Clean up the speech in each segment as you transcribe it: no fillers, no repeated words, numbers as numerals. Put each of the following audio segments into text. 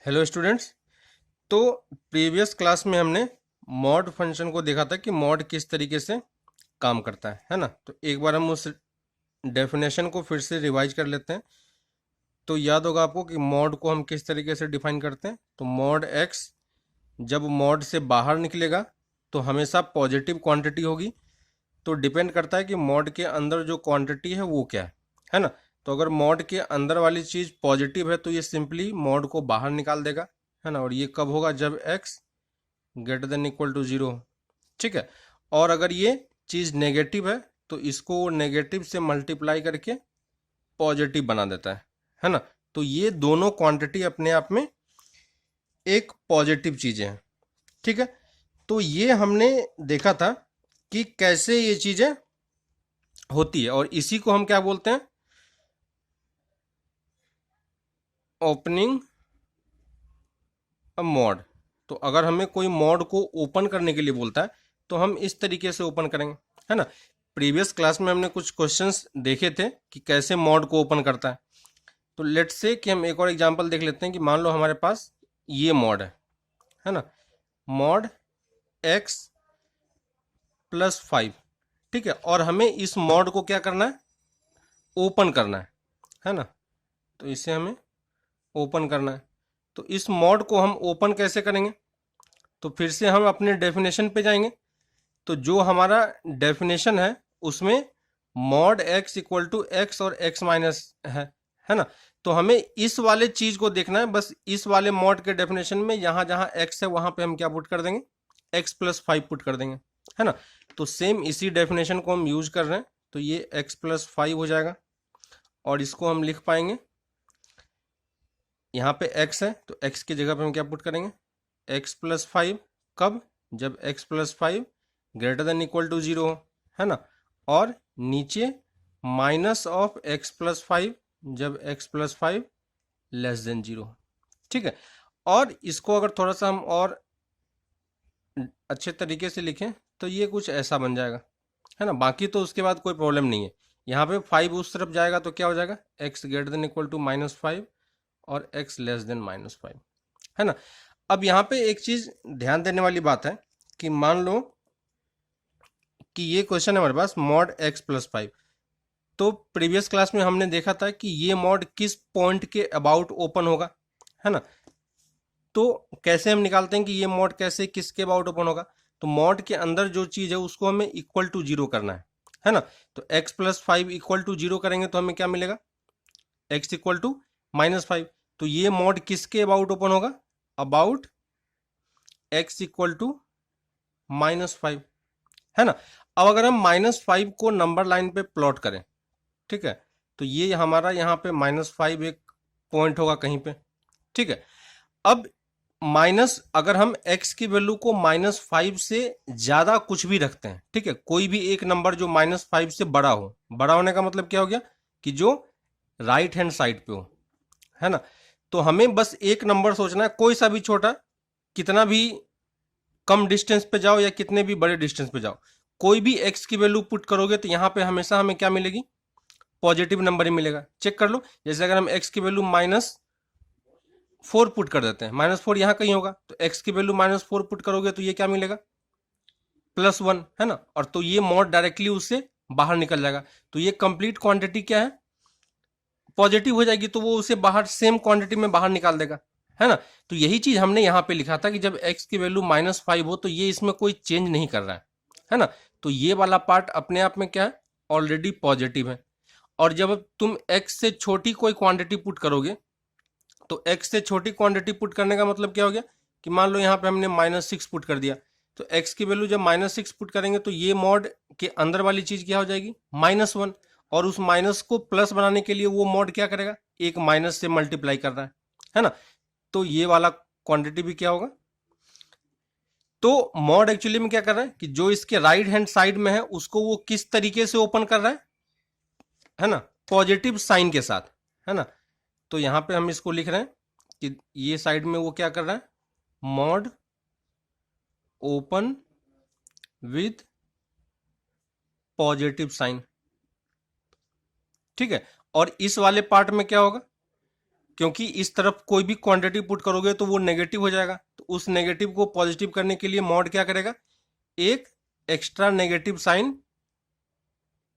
Hello students. तो previous class में हमने मॉड फंक्शन को देखा था कि मॉड किस तरीके से काम करता है ना। तो एक बार हम उस डेफिनेशन को फिर से रिवाइज कर लेते हैं। तो याद होगा आपको कि मॉड को हम किस तरीके से डिफाइन करते हैं। तो मॉड एक्स जब मॉड से बाहर निकलेगा तो हमेशा पॉजिटिव क्वांटिटी होगी। तो डिपेंड करता है कि मॉड के अंदर जो क्वांटिटी है वो क्या है ना। तो अगर मॉड के अंदर वाली चीज़ पॉजिटिव है तो ये सिंपली मॉड को बाहर निकाल देगा, है ना। और ये कब होगा? जब x greater than equal to zero, ठीक है। और अगर ये चीज़ नेगेटिव है तो इसको नेगेटिव से मल्टीप्लाई करके पॉजिटिव बना देता है ना। तो ये दोनों क्वांटिटी अपने आप में एक पॉजिटिव चीज़ें हैं, ठीक है। तो ये हमने देखा था कि कैसे ये चीज़ें होती है, और इसी को हम क्या बोलते हैं? Opening a mod. तो अगर हमें कोई मॉड को ओपन करने के लिए बोलता है तो हम इस तरीके से ओपन करेंगे, है ना। प्रीवियस क्लास में हमने कुछ क्वेश्चंस देखे थे कि कैसे मॉड को ओपन करता है। तो लेट्स से कि हम एक और एग्जांपल देख लेते हैं कि मान लो हमारे पास ये मॉड है ना। मॉड एक्स प्लस फाइव, ठीक है। और हमें इस मॉड को क्या करना है? ओपन करना है ना। तो इसे हमें ओपन करना है। तो इस मॉड को हम ओपन कैसे करेंगे? तो फिर से हम अपने डेफिनेशन पे जाएंगे। तो जो हमारा डेफिनेशन है उसमें mod x equal to x और एक्स माइनस है ना। तो हमें इस वाले चीज को देखना है, बस इस वाले मॉड के डेफिनेशन में जहां जहां एक्स है वहां पे हम क्या पुट कर देंगे? एक्स प्लस फाइव पुट कर देंगे, है ना। तो सेम इसी डेफिनेशन को हम यूज कर रहे हैं। तो ये एक्स प्लस फाइव हो जाएगा और इसको हम लिख पाएंगे, यहाँ पे x है तो x की जगह पे हम क्या पुट करेंगे? x plus five. कब? जब x plus five greater than equal to zero हो, है ना। और नीचे minus of x plus five जब x plus five less than zero, ठीक है। और इसको अगर थोड़ा सा हम और अच्छे तरीके से लिखें तो ये कुछ ऐसा बन जाएगा, है ना। बाकी तो उसके बाद कोई प्रॉब्लम नहीं है। यहाँ पे फाइव उस तरफ जाएगा तो क्या हो जाएगा? x greater than equal to minus five और x less than minus five, है ना। अब यहाँ पे एक चीज ध्यान देने वाली बात है कि मान लो कि ये क्वेश्चन है हमारे पास मॉड x प्लस फाइव। तो प्रीवियस क्लास में हमने देखा था कि ये मॉड किस पॉइंट के अबाउट ओपन होगा, है ना। तो कैसे हम निकालते हैं कि ये मॉड कैसे किसके अबाउट ओपन होगा? तो मॉड के अंदर जो चीज है उसको हमें इक्वल टू जीरो करना है ना। तो x plus five equal to zero करेंगे तो हमें क्या मिलेगा? x equal to minus five. तो ये मॉड किसके अबाउट ओपन होगा? About x equal to minus five, है ना। अब अगर हम माइनस फाइव को नंबर लाइन पे प्लॉट करें, ठीक है, तो ये हमारा यहाँ पे माइनस फाइव एक पॉइंट होगा कहीं पे, ठीक है। अब माइनस अगर हम x की वैल्यू को माइनस फाइव से ज्यादा कुछ भी रखते हैं, ठीक है, कोई भी एक नंबर जो माइनस फाइव से बड़ा हो, बड़ा होने का मतलब क्या हो गया? कि जो राइट हैंड साइड पे हो, है ना। तो हमें बस एक नंबर सोचना है, कोई सा भी छोटा, कितना भी कम डिस्टेंस पे जाओ या कितने भी बड़े डिस्टेंस पे जाओ, कोई भी x की वैल्यू पुट करोगे तो यहाँ पे हमेशा हमें क्या मिलेगी? पॉजिटिव नंबर ही मिलेगा। चेक कर लो, जैसे अगर हम x की वैल्यू माइनस फोर पुट कर देते हैं, माइनस फोर यहाँ कहीं होगा, तो x की वैल्यू माइनस फोर पुट करोगे तो ये क्या मिलेगा? प्लस वन, है ना। और तो ये मॉड डायरेक्टली उससे बाहर निकल जाएगा। तो ये कंप्लीट क्वांटिटी क्या है? पॉजिटिव हो जाएगी, तो वो उसे बाहर सेम क्वांटिटी में बाहर निकाल देगा, है ना। तो यही चीज हमने यहाँ पे लिखा था कि जब x की वैल्यू माइनस फाइव हो तो ये इसमें कोई चेंज नहीं कर रहा है ना। तो ये वाला पार्ट अपने आप में क्या है? ऑलरेडी पॉजिटिव है। और जब तुम x से छोटी कोई क्वांटिटी पुट करोगे, तो x से छोटी क्वांटिटी पुट करने का मतलब क्या हो गया? कि मान लो यहाँ पे हमने माइनस सिक्स पुट कर दिया, तो x की वैल्यू जब माइनस सिक्स पुट करेंगे तो ये मॉड के अंदर वाली चीज क्या हो जाएगी? Minus one. और उस माइनस को प्लस बनाने के लिए वो मॉड क्या करेगा? एक माइनस से मल्टीप्लाई कर रहा है ना। तो ये वाला क्वांटिटी भी क्या होगा? तो मॉड एक्चुअली में क्या कर रहा है कि जो इसके राइट हैंड साइड में है उसको वो किस तरीके से ओपन कर रहा है ना, पॉजिटिव साइन के साथ, है ना। तो यहां पे हम इसको लिख रहे हैं कि ये साइड में वो क्या कर रहा है? Mod open with positive sign, ठीक है। और इस वाले पार्ट में क्या होगा? क्योंकि इस तरफ कोई भी क्वांटिटी पुट करोगे तो वो नेगेटिव हो जाएगा, तो उस नेगेटिव को पॉजिटिव करने के लिए मॉड क्या करेगा, एक एक्स्ट्रा नेगेटिव साइन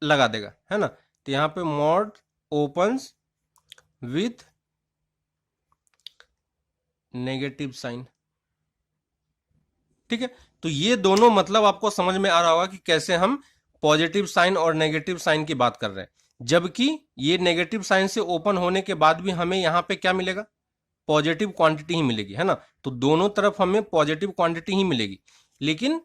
लगा देगा, है ना। तो यहां पे mod opens with negative sign, ठीक है। तो ये दोनों मतलब आपको समझ में आ रहा होगा कि कैसे हम पॉजिटिव साइन और नेगेटिव साइन की बात कर रहे हैं, जबकि ये नेगेटिव साइन से ओपन होने के बाद भी हमें यहां पे क्या मिलेगा, पॉजिटिव क्वांटिटी ही मिलेगी, है ना। तो दोनों तरफ हमें पॉजिटिव क्वांटिटी ही मिलेगी, लेकिन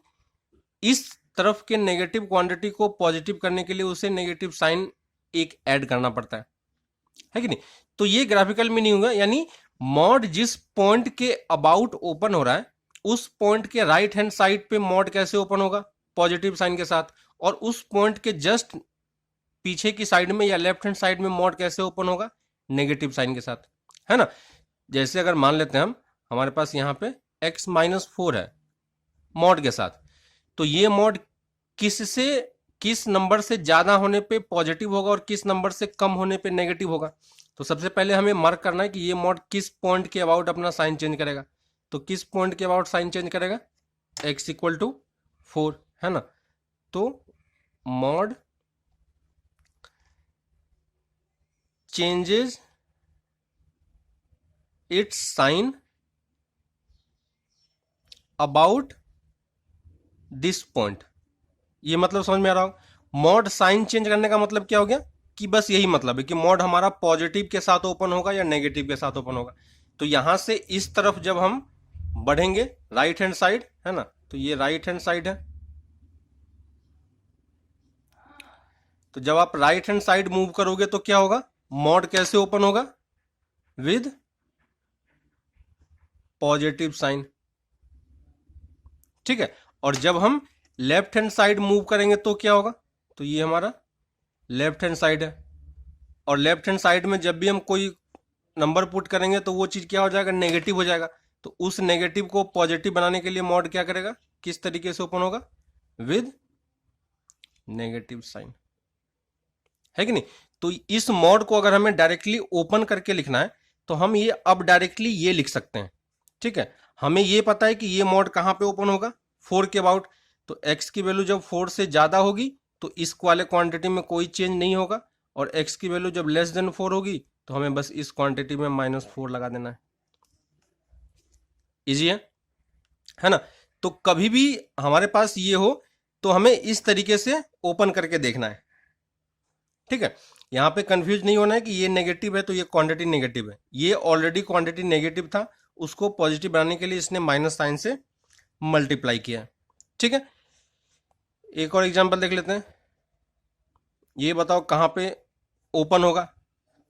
इस तरफ के नेगेटिव क्वांटिटी को पॉजिटिव करने के लिए उसे नेगेटिव साइन एक ऐड करना पड़ता है कि नहीं। तो ये ग्राफिकल मीनिंग होगा, यानी मॉड जिस पॉइंट के अबाउट ओपन हो रहा है उस पॉइंट के राइट हैंड साइड पे मॉड कैसे ओपन होगा, पॉजिटिव साइन के साथ, और उस पॉइंट के जस्ट पीछे की साइड में या लेफ्ट हैंड साइड में मॉड कैसे ओपन होगा, नेगेटिव साइन के साथ, है ना। जैसे अगर मान लेते हैं हम, हमारे पास यहाँ पे x-4 है मॉड के साथ, तो ये मॉड किस नंबर से ज्यादा होने पे पॉजिटिव होगा और किस नंबर से कम होने पे नेगेटिव होगा। तो सबसे पहले हमें मार्क करना है कि ये मॉड किस पॉइंट के अबाउट अपना साइन चेंज करेगा। तो किस पॉइंट के अबाउट साइन चेंज करेगा, x=4, है ना। तो mod changes its sign about this point. ये मतलब समझ में आ रहा हो, मॉड साइन चेंज करने का मतलब क्या हो गया कि बस यही मतलब है कि मॉड हमारा पॉजिटिव के साथ ओपन होगा या नेगेटिव के साथ ओपन होगा। तो यहां से इस तरफ जब हम बढ़ेंगे राइट हैंड साइड, है ना, तो ये राइट हैंड साइड है, तो जब आप राइट हैंड साइड मूव करोगे तो क्या होगा, मॉड कैसे ओपन होगा, विद पॉजिटिव साइन, ठीक है। और जब हम लेफ्ट हैंड साइड मूव करेंगे तो क्या होगा, तो ये हमारा लेफ्ट हैंड साइड है, और लेफ्ट हैंड साइड में जब भी हम कोई नंबर पुट करेंगे तो वो चीज क्या हो जाएगा, नेगेटिव हो जाएगा। तो उस नेगेटिव को पॉजिटिव बनाने के लिए मॉड क्या करेगा, किस तरीके से ओपन होगा, विद नेगेटिव साइन, है कि नहीं। तो इस मॉड को अगर हमें डायरेक्टली ओपन करके लिखना है तो हम ये अब डायरेक्टली ये लिख सकते हैं, ठीक है। हमें ये पता है कि ये मॉड कहां पे ओपन होगा, 4 के अबाउट। तो x की वैल्यू जब 4 से ज्यादा होगी तो इस वाले क्वांटिटी में कोई चेंज नहीं होगा, और x की वैल्यू जब लेस देन 4 होगी तो हमें बस इस क्वांटिटी में -4 लगा देना है। इजी है ना। तो कभी भी हमारे पास ये हो तो हमें इस तरीके से ओपन करके देखना है, ठीक है। यहां पे कंफ्यूज नहीं होना है कि ये नेगेटिव है तो ये क्वांटिटी नेगेटिव है, ये ऑलरेडी क्वांटिटी नेगेटिव था, उसको पॉजिटिव बनाने के लिए इसने माइनस साइन से मल्टीप्लाई किया, ठीक है। एक और एग्जांपल देख लेते हैं, ये बताओ कहां पे ओपन होगा,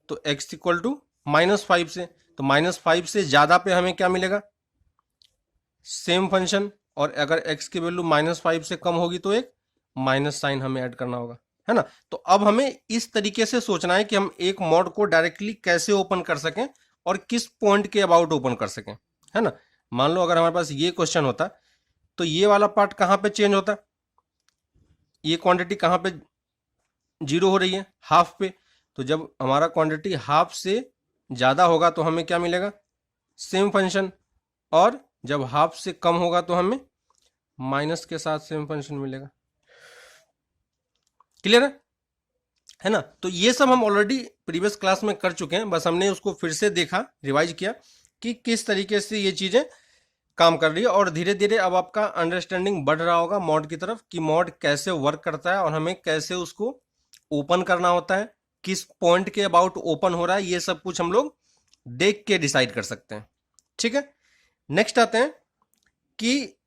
तो x=-5 से, तो -5 से ज्यादा पे हमें क्या मिलेगा, सेम फंक्शन, और अगर x की वैल्यू -5 से कम होगी तो एक माइनस साइन हमें ऐड करना होगा, है ना। तो अब हमें इस तरीके से सोचना है कि हम एक मॉड को डायरेक्टली कैसे ओपन कर सकें और किस पॉइंट के अबाउट ओपन कर सकें, है ना। मान लो अगर हमारे पास ये क्वेश्चन होता तो ये वाला पार्ट कहां पे चेंज होता, ये क्वांटिटी कहां पे 0 हो रही है, हाफ पे। तो जब हमारा क्वांटिटी हाफ से ज्यादा होगा तो हमें क्या मिलेगा, सेम फंक्शन, और जब हाफ से कम होगा तो हमें माइनस के साथ सेम फंक्शन मिलेगा। क्लियर है ना। तो ये सब हम ऑलरेडी प्रीवियस क्लास में कर चुके हैं, बस हमने उसको फिर से देखा, रिवाइज किया कि किस तरीके से ये चीजें काम कर रही है, और धीरे धीरे अब आपका अंडरस्टैंडिंग बढ़ रहा होगा मॉड की तरफ कि मॉड कैसे वर्क करता है और हमें कैसे उसको ओपन करना होता है, किस पॉइंट के अबाउट ओपन हो रहा है, ये सब कुछ हम लोग देख के डिसाइड कर सकते हैं, ठीक है। नेक्स्ट आते हैं कि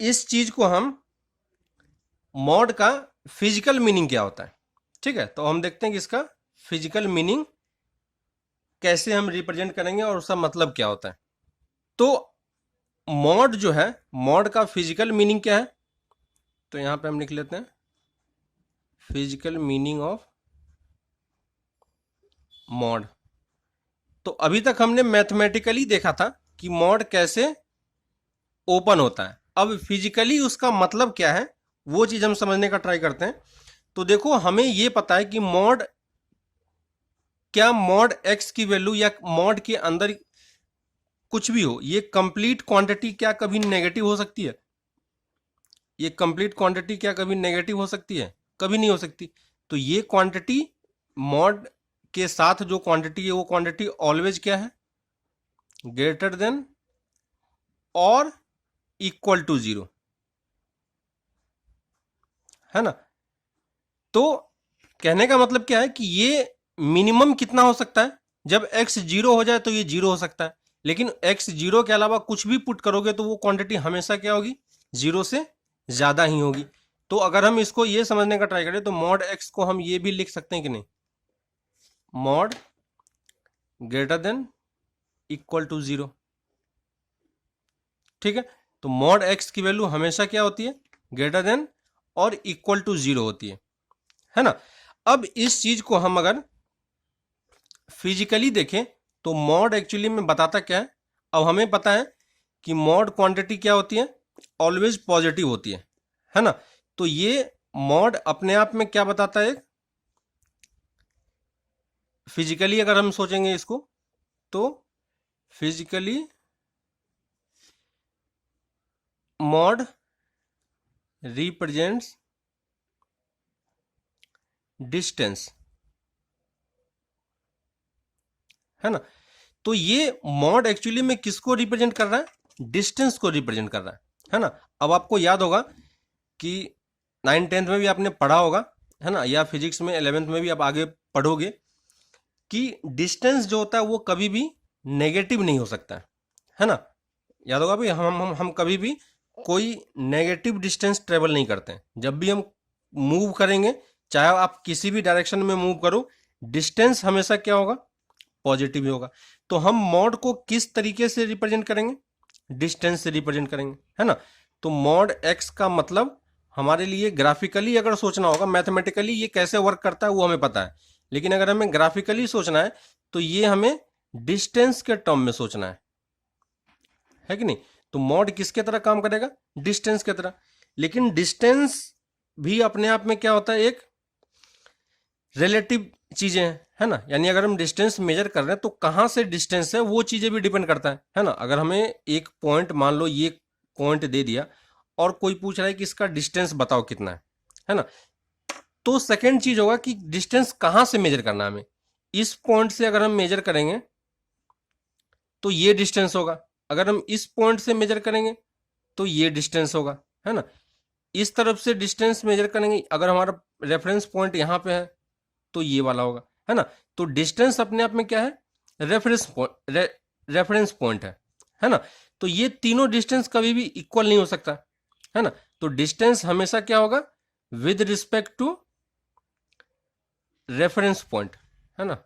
इस चीज को हम मॉड का फिजिकल मीनिंग क्या होता है, ठीक है। तो हम देखते हैं कि इसका फिजिकल मीनिंग कैसे हम रिप्रेजेंट करेंगे और उसका मतलब क्या होता है। तो मॉड जो है, मॉड का फिजिकल मीनिंग क्या है, तो यहां पे हम लिख लेते हैं फिजिकल मीनिंग ऑफ मॉड। तो अभी तक हमने मैथमेटिकली देखा था कि मॉड कैसे ओपन होता है, अब फिजिकली उसका मतलब क्या है वो चीज हम समझने का ट्राई करते हैं। तो देखो, हमें यह पता है कि मॉड क्या मॉड एक्स की वैल्यू या मॉड के अंदर कुछ भी हो, ये कंप्लीट क्वांटिटी क्या कभी नेगेटिव हो सकती है? ये कंप्लीट क्वांटिटी क्या कभी नेगेटिव हो सकती है? कभी नहीं हो सकती। तो ये क्वांटिटी मॉड के साथ जो क्वांटिटी है वो क्वांटिटी ऑलवेज क्या है? ग्रेटर देन और इक्वल टू जीरो, है ना। तो कहने का मतलब क्या है कि ये मिनिमम कितना हो सकता है? जब x जीरो हो जाए तो ये जीरो हो सकता है, लेकिन x जीरो के अलावा कुछ भी पुट करोगे तो वो क्वांटिटी हमेशा क्या होगी? जीरो से ज्यादा ही होगी। तो अगर हम इसको ये समझने का ट्राई करें तो मॉड x को हम ये भी लिख सकते हैं कि नहीं? Mod greater than equal to zero, ठीक है। तो मॉड x की वैल्यू हमेशा क्या होती है? ग्रेटर देन और इक्वल टू जीरो होती है ना। अब इस चीज को हम अगर फिजिकली देखें तो मॉड एक्चुअली में बताता क्या है? अब हमें पता है कि मॉड क्वांटिटी क्या होती है? ऑलवेज पॉजिटिव होती है ना। तो ये मॉड अपने आप में क्या बताता है? फिजिकली अगर हम सोचेंगे इसको तो फिजिकली मॉड रिप्रेजेंट्स डिस्टेंस, है ना। तो ये मॉड एक्चुअली में किसको रिप्रेजेंट कर रहा है? डिस्टेंस को रिप्रेजेंट कर रहा है ना। अब आपको याद होगा कि 9th-10th में भी आपने पढ़ा होगा, है ना, या फिजिक्स में 11th में भी आप आगे पढ़ोगे कि डिस्टेंस जो होता है वो कभी भी नेगेटिव नहीं हो सकता है ना। याद होगा भाई, हम कभी भी कोई नेगेटिव डिस्टेंस ट्रेवल नहीं करते हैं। जब भी हम मूव करेंगे, चाहे आप किसी भी डायरेक्शन में मूव करो, डिस्टेंस हमेशा क्या होगा? पॉजिटिव ही होगा। तो हम मॉड को किस तरीके से रिप्रेजेंट करेंगे? डिस्टेंस से रिप्रेजेंट करेंगे, है ना। तो मॉड एक्स का मतलब हमारे लिए ग्राफिकली अगर सोचना होगा, मैथमेटिकली ये कैसे वर्क करता है वो हमें पता है, लेकिन अगर हमें ग्राफिकली सोचना है तो ये हमें डिस्टेंस के टर्म में सोचना है कि नहीं। तो मॉड किसके तरह काम करेगा? डिस्टेंस के तरह। लेकिन डिस्टेंस भी अपने आप में क्या होता है? एक रिलेटिव चीजें हैं, है ना। यानी अगर हम डिस्टेंस मेजर कर रहे हैं तो कहां से डिस्टेंस है वो चीजें भी डिपेंड करता है ना। अगर हमें एक पॉइंट, मान लो ये पॉइंट दे दिया और कोई पूछ रहा है कि इसका डिस्टेंस बताओ कितना है ना। तो सेकेंड चीज होगा कि डिस्टेंस कहां से मेजर करना है हमें। इस पॉइंट से अगर हम मेजर करेंगे तो ये डिस्टेंस होगा, अगर हम इस पॉइंट से मेजर करेंगे तो ये डिस्टेंस होगा, है ना। इस तरफ से डिस्टेंस मेजर करेंगे, अगर हमारा रेफरेंस पॉइंट यहां पे है तो ये वाला होगा, है ना। तो डिस्टेंस अपने आप में क्या है? रेफरेंस पॉइंट है ना। तो ये तीनों डिस्टेंस कभी भी इक्वल नहीं हो सकता, है ना। तो डिस्टेंस हमेशा क्या होगा? With respect to reference point, है ना।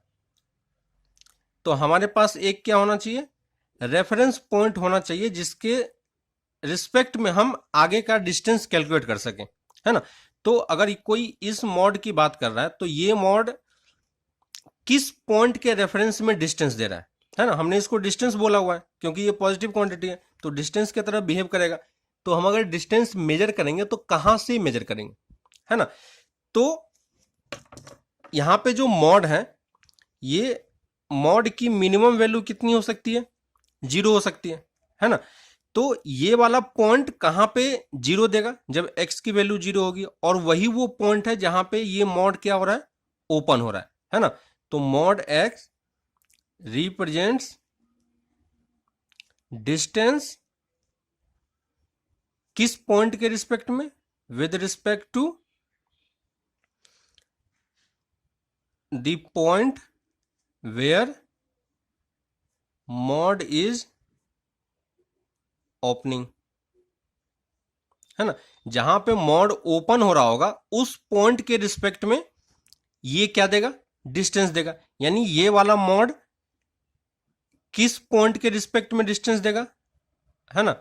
तो हमारे पास एक क्या होना चाहिए? रेफरेंस पॉइंट होना चाहिए जिसके रिस्पेक्ट में हम आगे का डिस्टेंस कैलकुलेट कर सकें, है ना। तो अगर कोई इस मॉड की बात कर रहा है तो ये मॉड किस पॉइंट के रेफरेंस में डिस्टेंस दे रहा है ना। हमने इसको डिस्टेंस बोला हुआ है क्योंकि ये पॉजिटिव क्वांटिटी है, तो डिस्टेंस की तरह बिहेव करेगा। तो हम अगर डिस्टेंस मेजर करेंगे तो कहां से मेजर करेंगे, है ना। तो यहां पे जो मॉड है, ये मॉड की मिनिमम वैल्यू कितनी हो सकती है? जीरो हो सकती है ना। तो ये वाला पॉइंट कहां पे जीरो देगा? जब x की वैल्यू जीरो होगी, और वही वो पॉइंट है जहां पे ये मॉड क्या हो रहा है? ओपन हो रहा है ना। तो मॉड x रिप्रेजेंट्स डिस्टेंस किस पॉइंट के रिस्पेक्ट में? With respect to the point where mod is opening, है ना। जहां पे मॉड ओपन हो रहा होगा उस पॉइंट के रिस्पेक्ट में ये क्या देगा? डिस्टेंस देगा। यानी ये वाला मॉड किस पॉइंट के रिस्पेक्ट में डिस्टेंस देगा, है ना।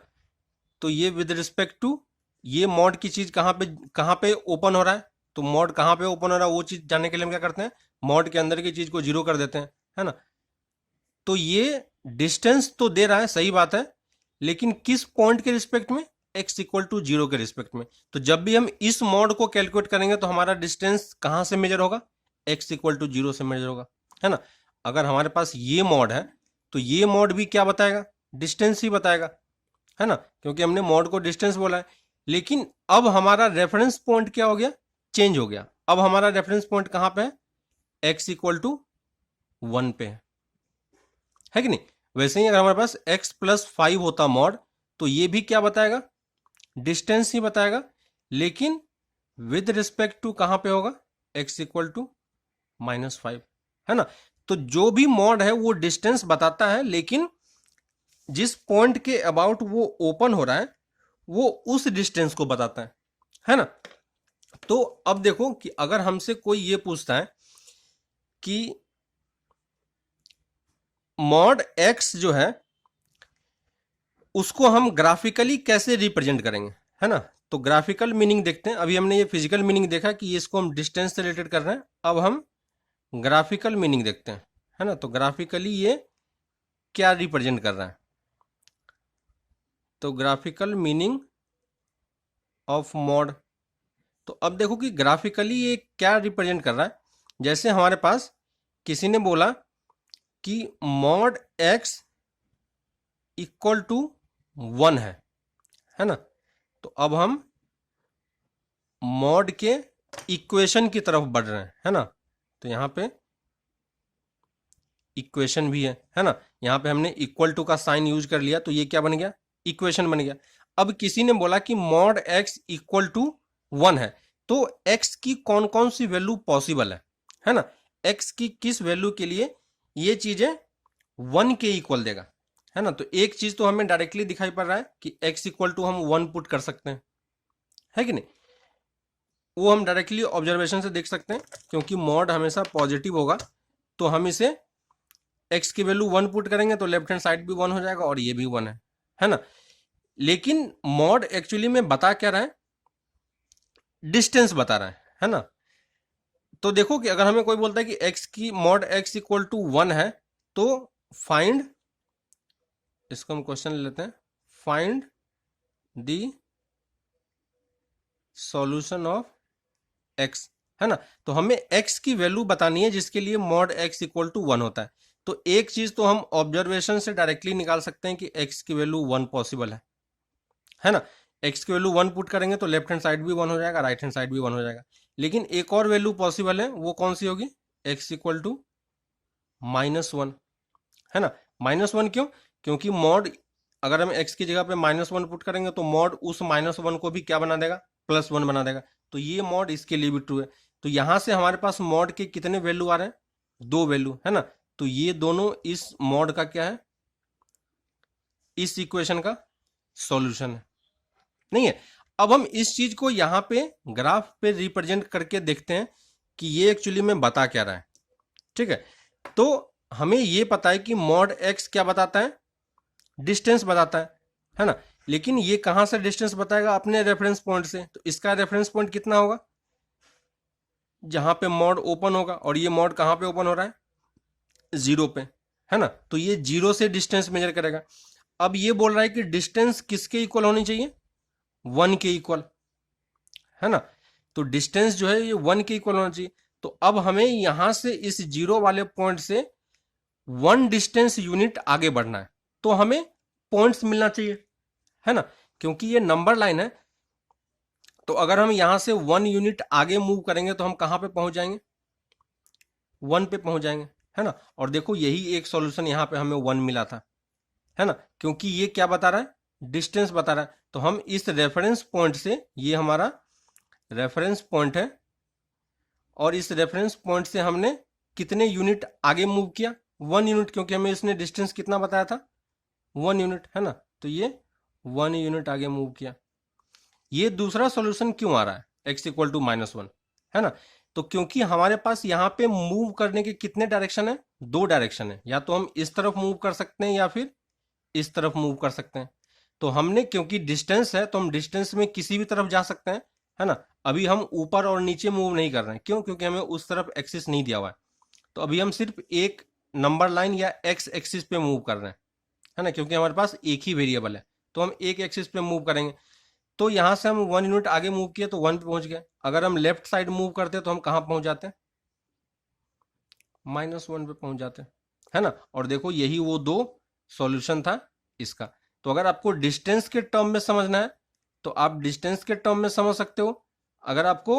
तो ये विद रिस्पेक्ट टू ये मॉड की चीज कहां पे ओपन हो रहा है। तो मॉड कहां पे ओपन हो रहा है वो चीज जानने के लिए हम क्या करते हैं? मॉड के अंदर की चीज को जीरो कर देते हैं, है ना। तो ये डिस्टेंस तो दे रहा है, सही बात है, लेकिन किस पॉइंट के रिस्पेक्ट में? x इक्वल टू जीरो के रिस्पेक्ट में। तो जब भी हम इस मॉड को कैलकुलेट करेंगे तो हमारा डिस्टेंस कहां से मेजर होगा? x इक्वल टू जीरो से मेजर होगा, है ना। अगर हमारे पास ये मॉड है तो ये मॉड भी क्या बताएगा, डिस्टेंस ही बताएगा, है ना, क्योंकि हमने मॉड को डिस्टेंस बोला है। लेकिन अब हमारा रेफरेंस पॉइंट क्या हो गया, चेंज हो गया। अब हमारा रेफरेंस पॉइंट कहां पे है, x इक्वल टू 1 पे है कि नहीं। वैसे ही अगर हमारे पास x प्लस 5 होता मॉड, तो ये भी क्या बताएगा, डिस्टेंस ही बताएगा, लेकिन विद रिस्पेक्ट टू कहां पे होगा, x इक्वल टू -5, है ना। तो जो भी मॉड है वो डिस्टेंस बताता है, लेकिन जिस पॉइंट के अबाउट वो ओपन हो रहा है वो उस डिस्टेंस को बताता है ना। तो अब देखो कि अगर हमसे कोई ये पूछता है कि मॉड x जो है उसको हम ग्राफिकली कैसे रिप्रेजेंट करेंगे, है ना। तो ग्राफिकल मीनिंग देखते हैं। अभी हमने ये फिजिकल मीनिंग देखा कि इसको हम डिस्टेंस से रिलेटेड कर रहे हैं, अब हम ग्राफिकल मीनिंग देखते हैं, है ना। तो ग्राफिकली ये क्या रिप्रेजेंट कर रहा है, तो ग्राफिकल मीनिंग ऑफ मॉड। तो अब देखो कि ग्राफिकली ये क्या रिप्रेजेंट कर रहा है। जैसे हमारे पास किसी ने बोला कि मॉड x इक्वल टू 1 है ना। तो अब हम मॉड के इक्वेशन की तरफ बढ़ रहे हैं, है ना। तो यहां पे इक्वेशन भी है ना। यहां पे हमने इक्वल टू का साइन यूज कर लिया, तो ये क्या बन गया, इक्वेशन बन गया। अब किसी ने बोला कि मॉड x इक्वल टू 1 है, तो x की कौन कौन सी वैल्यू पॉसिबल है ना। x की किस वैल्यू के लिए ये चीजें 1 के इक्वल देगा, है ना। तो एक चीज तो हमें डायरेक्टली दिखाई पड़ रहा है कि x इक्वल टू हम 1 पुट कर सकते हैं, है कि नहीं। वो हम डायरेक्टली ऑब्जर्वेशन से देख सकते हैं, क्योंकि मॉड हमेशा पॉजिटिव होगा। तो हम इसे x की वैल्यू 1 पुट करेंगे तो लेफ्ट हैंड साइड भी 1 हो जाएगा और ये भी 1 है ना। लेकिन मॉड एक्चुअली में बता क्या रहा है, डिस्टेंस बता रहा है ना। तो देखो कि अगर हमें कोई बोलता है कि x की मॉड x इक्वल टू 1 है, तो फाइंड, इसको हम क्वेश्चन लेते हैं, find the solution of x, है ना। तो हमें x की वैल्यू बतानी है जिसके लिए मॉड x इक्वल टू 1 होता है। तो एक चीज तो हम ऑब्जर्वेशन से डायरेक्टली निकाल सकते हैं कि x की वैल्यू 1 पॉसिबल है ना। x की वैल्यू 1 पुट करेंगे तो लेफ्ट हैंड साइड भी 1 हो जाएगा, राइट हैंड साइड भी 1 हो जाएगा। लेकिन एक और वैल्यू पॉसिबल है, वो कौन सी होगी, x इक्वल टू -1, है ना। -1 क्यों, क्योंकि मॉड अगर हम x की जगह पे -1 पुट करेंगे तो मॉड उस -1 को भी क्या बना देगा, +1 बना देगा। तो ये मॉड इसके लिए भी ट्रू है। तो यहां से हमारे पास मॉड के कितने वैल्यू आ रहे हैं, 2 वैल्यू, है ना। तो ये दोनों इस मॉड का क्या है, इस इक्वेशन का सॉल्यूशन है, नहीं है। अब हम इस चीज को यहां पे ग्राफ पे रिप्रेजेंट करके देखते हैं कि ये एक्चुअली में बता क्या रहा है, ठीक है। तो हमें ये पता है कि मॉड x क्या बताता है, डिस्टेंस बताता है ना। लेकिन ये कहां से डिस्टेंस बताएगा, अपने रेफरेंस पॉइंट से। तो इसका रेफरेंस पॉइंट कितना होगा, जहां पे मॉड ओपन होगा, और ये मॉड कहां पे ओपन हो रहा है, 0 पे, है ना। तो ये 0 से डिस्टेंस मेजर करेगा। अब ये बोल रहा है कि डिस्टेंस किसके इक्वल होनी चाहिए, 1 के इक्वल, है ना। तो डिस्टेंस जो है ये 1 के इक्वल होना चाहिए। तो अब हमें यहां से इस 0 वाले पॉइंट से 1 डिस्टेंस यूनिट आगे बढ़ना है, तो हमें पॉइंट्स मिलना चाहिए, है ना, क्योंकि ये नंबर लाइन है। तो अगर हम यहां से 1 यूनिट आगे मूव करेंगे तो हम कहां पे पहुंच जाएंगे, 1 पे पहुंच जाएंगे, है ना। और देखो यही एक सॉल्यूशन यहां पे हमें 1 मिला था, है ना, क्योंकि ये क्या बता रहा है, डिस्टेंस बता रहा है। तो हम इस रेफरेंस पॉइंट से, ये हमारा रेफरेंस पॉइंट है, और इस रेफरेंस पॉइंट से हमने कितने यूनिट आगे मूव किया, 1 यूनिट, क्योंकि हमें इसने डिस्टेंस कितना बताया था, 1 यूनिट, है ना। तो ये 1 यूनिट आगे मूव किया। ये दूसरा सॉल्यूशन क्यों आ रहा है, x इक्वल टू -1, है ना। तो क्योंकि हमारे पास यहाँ पे मूव करने के कितने डायरेक्शन है, 2 डायरेक्शन है। या तो हम इस तरफ मूव कर सकते हैं या फिर इस तरफ मूव कर सकते हैं। तो हमने, क्योंकि डिस्टेंस है तो हम डिस्टेंस में किसी भी तरफ जा सकते हैं, है ना। अभी हम ऊपर और नीचे मूव नहीं कर रहे हैं, क्यों, क्योंकि हमें उस तरफ एक्सिस नहीं दिया हुआ है। तो अभी हम सिर्फ एक नंबर लाइन या एक्स एक्सिस पे मूव कर रहे हैं, है ना, क्योंकि हमारे पास एक ही वेरिएबल है। तो हम एक एक्सिस पे मूव करेंगे। तो यहां से हम 1 यूनिट आगे मूव किए तो 1 पे पहुंच गए। अगर हम लेफ्ट साइड मूव करते तो हम कहां पहुंच जाते हैं, -1 पे पहुंच जाते हैं, है ना। और देखो यही वो दो सॉल्यूशन था इसका। तो अगर आपको डिस्टेंस के टर्म में समझना है तो आप डिस्टेंस के टर्म में समझ सकते हो। अगर आपको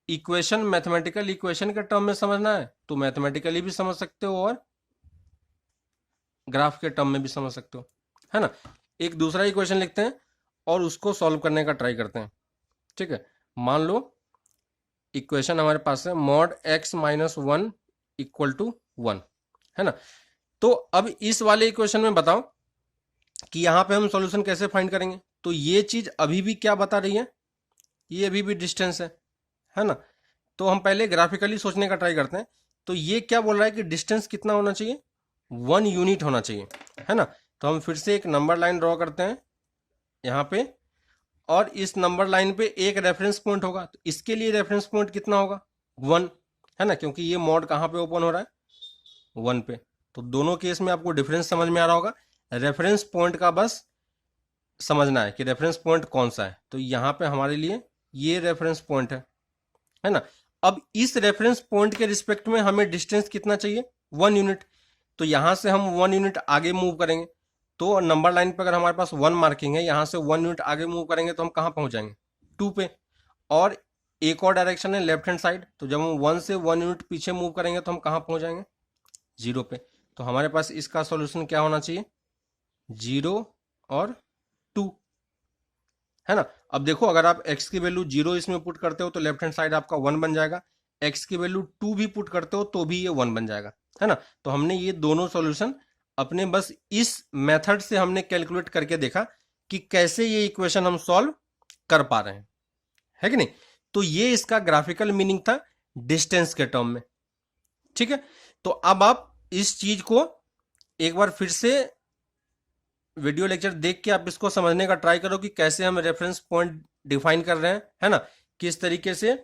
इक्वेशन, मैथमेटिकल इक्वेशन के टर्म में समझना है तो मैथमेटिकली भी समझ सकते हो और ग्राफ के टर्म में भी समझ सकते हो, है ना। एक दूसरा इक्वेशन लिखते हैं और उसको सॉल्व करने का ट्राई करते हैं, ठीक है। मान लो इक्वेशन हमारे पास है mod x minus 1 equal to 1, है ना। तो अब इस वाले इक्वेशन में बताओ कि यहां पे हम सॉल्यूशन कैसे फाइंड करेंगे। तो ये चीज अभी भी क्या बता रही है, ये अभी भी डिस्टेंस है ना। तो हम पहले ग्राफिकली सोचने का ट्राई करते हैं। तो ये क्या बोल रहा है कि डिस्टेंस कितना होना चाहिए, 1 यूनिट होना चाहिए, है ना। तो हम फिर से एक नंबर लाइन ड्रॉ करते हैं यहाँ पे, और इस नंबर लाइन पे एक रेफरेंस पॉइंट होगा। तो इसके लिए रेफरेंस पॉइंट कितना होगा, 1, है ना, क्योंकि ये मॉड कहाँ पे ओपन हो रहा है, 1 पे। तो दोनों केस में आपको डिफरेंस समझ में आ रहा होगा। रेफरेंस पॉइंट का बस समझना है कि रेफरेंस पॉइंट कौन सा है। तो यहाँ पे हमारे लिए ये रेफरेंस पॉइंट है ना। अब इस रेफरेंस पॉइंट के रिस्पेक्ट में हमें डिस्टेंस कितना चाहिए, 1 यूनिट। तो यहां से हम 1 यूनिट आगे मूव करेंगे। तो नंबर लाइन पे अगर हमारे पास 1 मार्किंग है, यहां से 1 यूनिट आगे मूव करेंगे तो हम कहां पहुंच जाएंगे, 2 पे। और एक और डायरेक्शन है लेफ्ट हैंड साइड, तो जब हम 1 से 1 यूनिट पीछे मूव करेंगे तो हम कहां पहुंच जाएंगे, 0 पे। तो हमारे पास इसका सॉल्यूशन क्या होना चाहिए, 0 और 2, है ना। अब देखो अगर आप x की वैल्यू 0 इसमें पुट करते हो तो लेफ्ट हैंड साइड आपका 1 बन जाएगा। x की वैल्यू 2 भी पुट करते हो तो भी ये 1 बन जाएगा, है ना। तो हमने ये दोनों सॉल्यूशन अपने बस इस मेथड से हमने कैलकुलेट करके देखा कि कैसे ये इक्वेशन हम सॉल्व कर पा रहे हैं, है कि नहीं। तो ये इसका ग्राफिकल मीनिंग था डिस्टेंस के टर्म में, ठीक है। तो अब आप इस चीज को एक बार फिर से वीडियो लेक्चर देख के आप इसको समझने का ट्राई करो कि कैसे हम रेफरेंस पॉइंट डिफाइन कर रहे हैं, है ना। किस तरीके से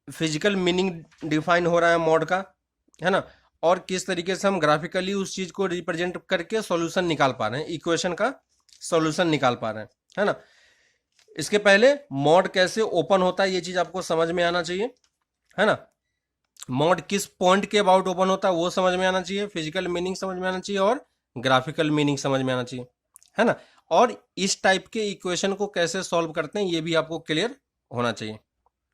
फिजिकल मीनिंग डिफाइन हो रहा है मॉड का, है ना। और किस तरीके से हम ग्राफिकली उस चीज को रिप्रेजेंट करके सॉल्यूशन निकाल पा रहे हैं, इक्वेशन का सॉल्यूशन निकाल पा रहे हैं, है ना। इसके पहले मॉड कैसे ओपन होता है ये चीज आपको समझ में आना चाहिए, है ना। मॉड किस पॉइंट के अबाउट ओपन होता है वो समझ में आना चाहिए, फिजिकल मीनिंग समझ में आना चाहिए और ग्राफिकल मीनिंग समझ में आना चाहिए, है ना। और इस टाइप के इक्वेशन को कैसे सॉल्व करते हैं ये भी आपको क्लियर होना चाहिए,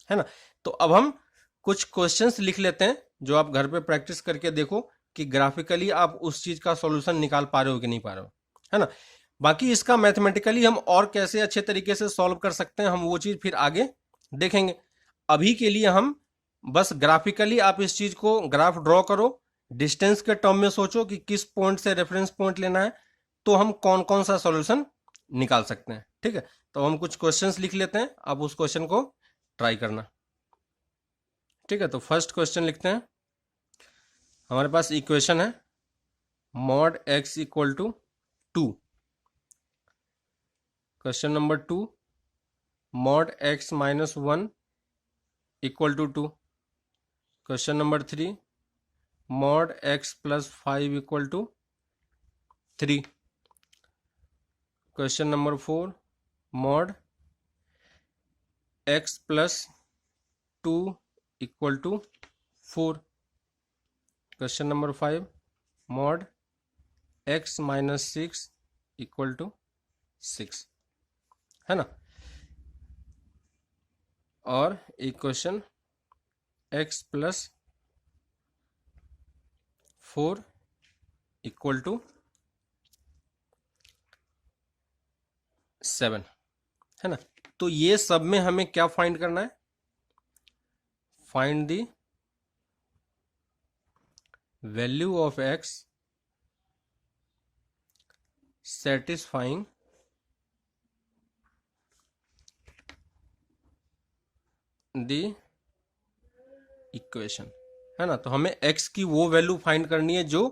है ना। तो अब हम कुछ क्वेश्चंस लिख लेते हैं जो आप घर पे प्रैक्टिस करके देखो कि ग्राफिकली आप उस चीज का सॉल्यूशन निकाल पा रहे हो कि नहीं पा रहे हो, है ना। बाकी इसका मैथमेटिकली हम और कैसे अच्छे तरीके से सॉल्व कर सकते हैं हम वो चीज फिर आगे देखेंगे। अभी के लिए हम बस ग्राफिकली आप इस चीज को ग्राफ ड्रॉ करो, डिस्टेंस के टर्म में सोचो कि किस पॉइंट से रेफरेंस पॉइंट लेना है तो हम कौन कौन सा सॉल्यूशन निकाल सकते हैं, ठीक है। तो हम कुछ क्वेश्चंस लिख लेते हैं, आप उस क्वेश्चन को ट्राई करना, ठीक है। तो फर्स्ट क्वेश्चन लिखते हैं। हमारे पास इक्वेशन है mod x equal to 2। Question number 2, mod x minus 1 equal to 2। Question number 3, mod x plus 5 equal to 3। Question number 4, mod x plus 2 equal to 4। Question number 5, mod x minus 6 equal to 6, है ना। और एक question x plus 4 equal to 7, है ना। तो ये सब में हमें क्या फाइंड करना है, find the value of x satisfying the equation, है ना। तो हमें x की वो वैल्यू फाइंड करनी है जो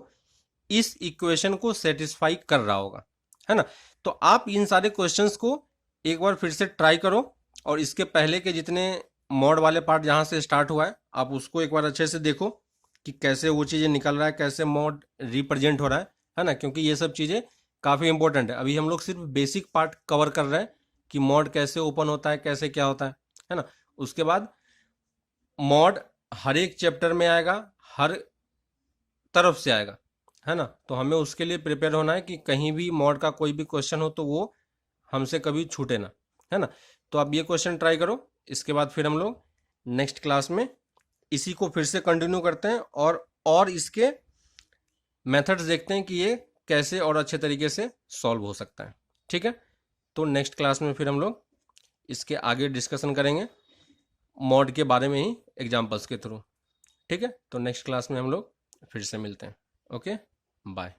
इस इक्वेशन को सेटिस्फाई कर रहा होगा, है ना। तो आप इन सारे क्वेश्चंस को एक बार फिर से ट्राई करो और इसके पहले के जितने मॉड वाले पार्ट जहां से स्टार्ट हुआ है आप उसको एक बार अच्छे से देखो कि कैसे वो चीजें निकल रहा है, कैसे मॉड रिप्रेजेंट हो रहा है ना। क्योंकि ये सब चीजें काफी इंपॉर्टेंट है। अभी हम लोग सिर्फ बेसिक पार्ट कवर कर रहे हैं कि मॉड कैसे ओपन होता है, कैसे क्या होता है ना। उसके बाद मॉड हर एक चैप्टर में आएगा, हर तरफ से आएगा, है ना। तो हमें उसके लिए प्रिपेयर होना है कि कहीं भी मॉड का कोई भी क्वेश्चन हो तो वो हमसे कभी छूटे ना, है ना। तो आप ये क्वेश्चन ट्राई करो, इसके बाद फिर हम लोग नेक्स्ट क्लास में इसी को फिर से कंटिन्यू करते हैं और इसके मेथड्स देखते हैं कि ये कैसे और अच्छे तरीके से सॉल्व हो सकता है। ठीक है, तो नेक्स्ट क्लास में फिर हम लोग इसके आगे डिस्कशन करेंगे मॉड के बारे में ही एग्जाम्पल्स के थ्रू। ठीक है, तो नेक्स्ट क्लास में हम लोग फिर से मिलते हैं। Okay, bye.